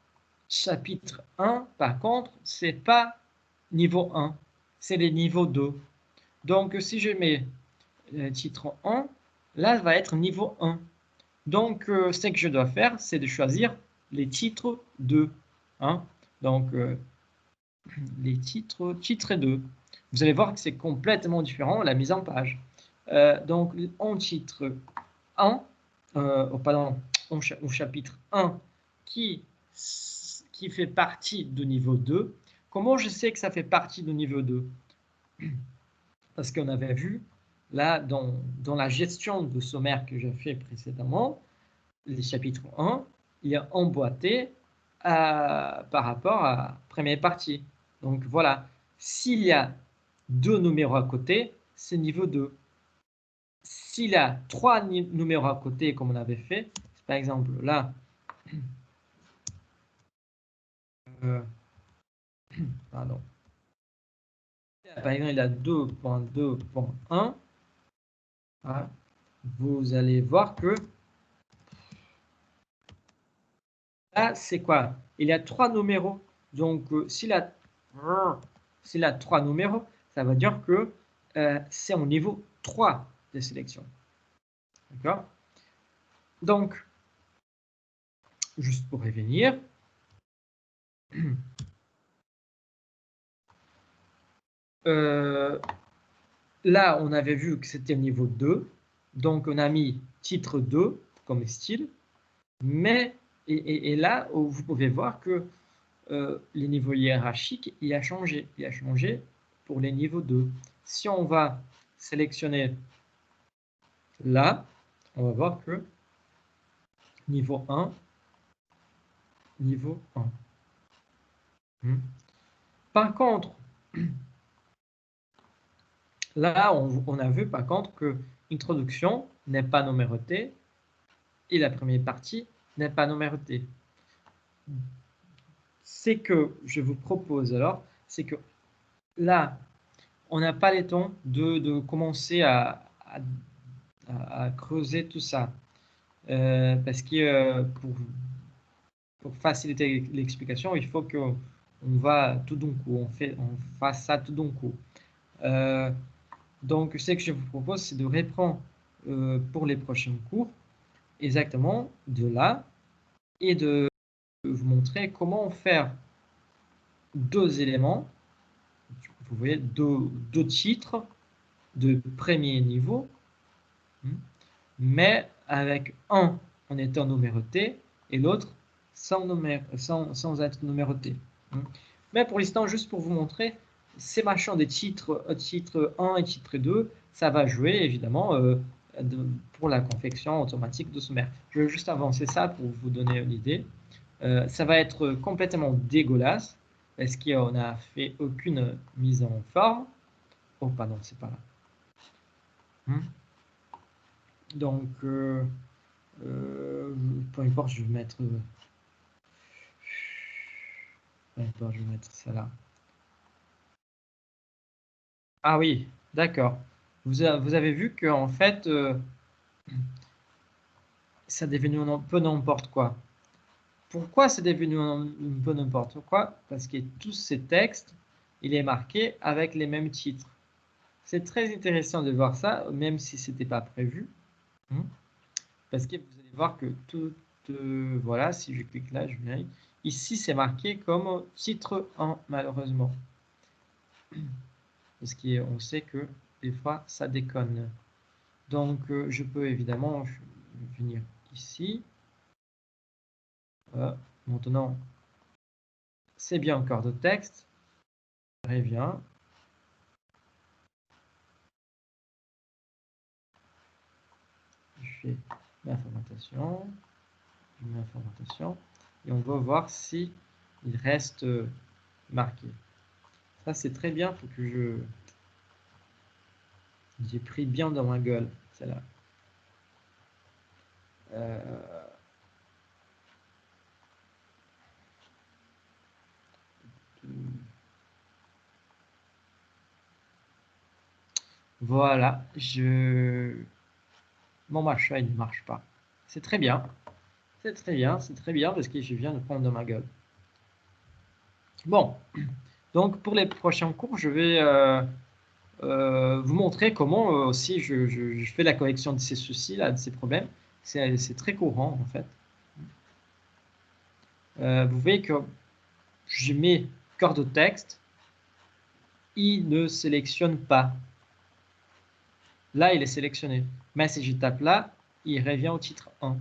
chapitre 1, par contre, c'est pas niveau 1, c'est les niveaux 2. Donc, si je mets titre 1, là, ça va être niveau 1. Donc, ce que je dois faire, c'est de choisir les titres 2. Hein? Donc, les titres 2. Vous allez voir que c'est complètement différent la mise en page. Donc, en titre 1, pardon, au chapitre 1, qui fait partie de niveau 2. Comment je sais que ça fait partie de niveau 2? Parce qu'on avait vu, là, dans la gestion de sommaire que j'ai fait précédemment, les chapitres 1, il est emboîté par rapport à la première partie. Donc voilà, s'il y a 2 numéros à côté, c'est niveau 2. S'il y a 3 numéros à côté, comme on avait fait, par exemple là, pardon. Par exemple, il a 2.2.1. Voilà. Vous allez voir que là, c'est quoi? Il y a 3 numéros. Donc, s'il a 3 numéros, ça veut dire que c'est au niveau 3 de sélection. D'accord? Donc, juste pour revenir, là, on avait vu que c'était au niveau 2. Donc, on a mis titre 2 comme style. Mais, et là, vous pouvez voir que les niveaux hiérarchiques, il a changé. Il a changé pour les niveaux 2. Si on va sélectionner là, on va voir que niveau 1, niveau 1. Par contre, là, on a vu par contre que introduction n'est pas numérotée et la première partie n'est pas numérotée. C'est que je vous propose alors, c'est que là, on n'a pas le temps de commencer à creuser tout ça. Parce que pour faciliter l'explication, il faut qu'on va tout d'un coup, on fasse ça tout d'un coup. Donc, ce que je vous propose, c'est de reprendre pour les prochains cours exactement de là et de vous montrer comment faire deux éléments. Vous voyez, deux titres de premier niveau, mais avec un en étant numéroté et l'autre sans être numéroté. Mais pour l'instant, juste pour vous montrer, ces machins des titres 1 et titre 2, ça va jouer évidemment pour la confection automatique de sommaire. Je vais juste avancer ça pour vous donner une idée. Ça va être complètement dégueulasse parce qu'on n'a fait aucune mise en forme. Oh, pardon, c'est pas là. Donc, peu importe, je vais mettre. Peu importe, je vais mettre ça là. Ah oui, d'accord. Vous avez vu que en fait, ça est devenu un peu n'importe quoi. Pourquoi c'est devenu un peu n'importe quoi? Parce que tous ces textes, il est marqué avec les mêmes titres. C'est très intéressant de voir ça, même si ce n'était pas prévu. Parce que vous allez voir que tout, voilà, si je clique là, je viens ici, c'est marqué comme titre 1, malheureusement. Parce qu'on sait que des fois, ça déconne. Donc, je peux évidemment venir ici. Maintenant, c'est bien encore de texte. Je reviens. Je fais ma formatation. Je mets ma formatation. Et on va voir si il reste marqué. Ça, c'est très bien. Il faut que j'ai pris bien dans ma gueule, celle-là. Voilà, mon machin, il ne marche pas. C'est très bien. C'est très bien, c'est très bien parce que je viens de prendre dans ma gueule. Bon, donc pour les prochains cours, je vais vous montrer comment aussi je fais la correction de ces soucis-là, de ces problèmes. C'est très courant en fait. Vous voyez que je mets corps de texte, il ne sélectionne pas. Là, il est sélectionné. Mais si je tape là, il revient au titre 1.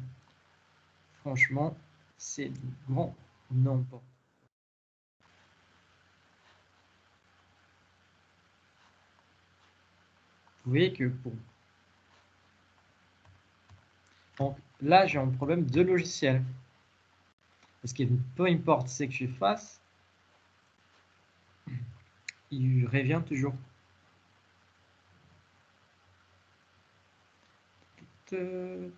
Franchement, c'est du grand n'importe quoi. Vous voyez que pour... Donc là, j'ai un problème de logiciel. Parce que peu importe ce que je fasse, il revient toujours. Vous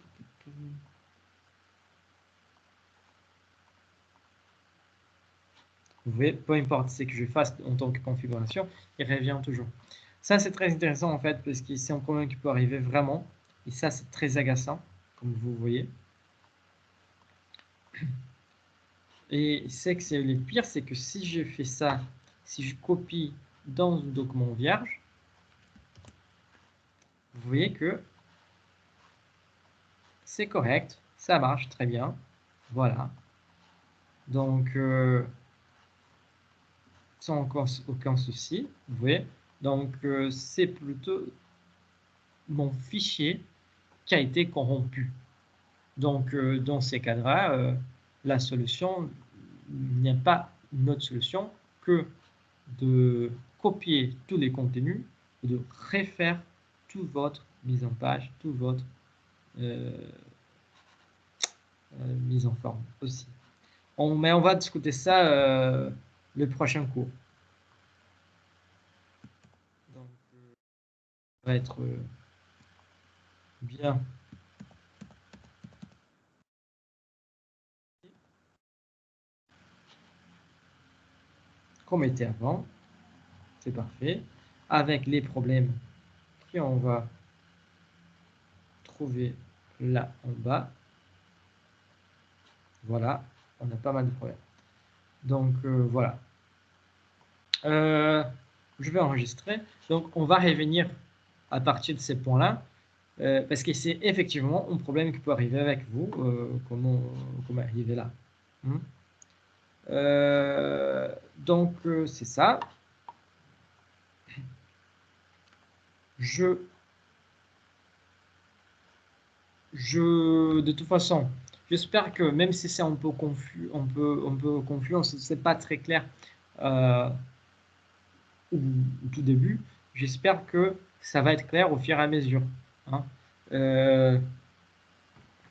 voyez, peu importe ce que je fasse en tant que configuration, il revient toujours. Ça, c'est très intéressant en fait, parce que c'est un problème qui peut arriver vraiment. Et ça, c'est très agaçant, comme vous voyez. Et ce que c'est le pire, c'est que si je fais ça, si je copie dans un document vierge, vous voyez que c'est correct, ça marche très bien. Voilà. Donc, sans aucun souci, vous voyez. Donc, c'est plutôt mon fichier qui a été corrompu. Donc, dans ces cas-là, la solution, il n'y a pas une autre solution que de copier tous les contenus et de refaire toute votre mise en page, toute votre mise en forme aussi. Mais on va discuter ça le prochain cours. Donc, ça va être bien. Comme était avant, c'est parfait. Avec les problèmes qu'on va trouver là en bas. Voilà, on a pas mal de problèmes. Donc voilà. Je vais enregistrer. Donc on va revenir à partir de ces points-là. Parce que c'est effectivement un problème qui peut arriver avec vous. Comment arriver là. Donc c'est ça. De toute façon, j'espère que même si c'est un peu confus, c'est pas très clair au tout début, j'espère que ça va être clair au fur et à mesure. Hein.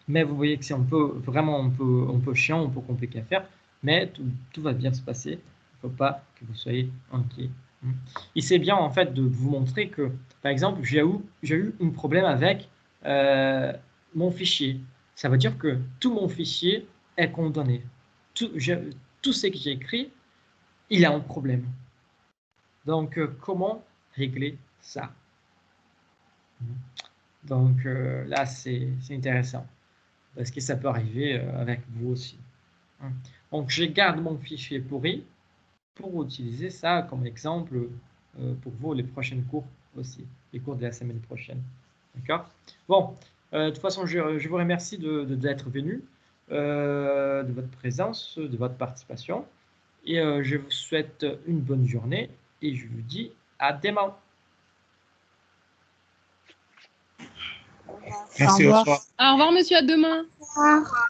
Mais vous voyez que c'est un peu vraiment un peu chiant, un peu compliqué à faire, mais tout va bien se passer. Il ne faut pas que vous soyez inquiet. Et c'est bien en fait de vous montrer que, par exemple, j'ai eu un problème avec mon fichier. Ça veut dire que tout mon fichier est condamné. Tout ce que j'ai écrit, il a un problème. Donc, comment régler ça? Donc, là, c'est intéressant. Parce que ça peut arriver avec vous aussi. Donc, je garde mon fichier pourri pour utiliser ça comme exemple pour vous les prochains cours aussi, les cours de la semaine prochaine. D'accord? Bon, de toute façon, je vous remercie d'être venu, de votre présence, de votre participation. Et je vous souhaite une bonne journée et je vous dis à demain. Merci, au revoir. Au revoir, monsieur, à demain. Au revoir.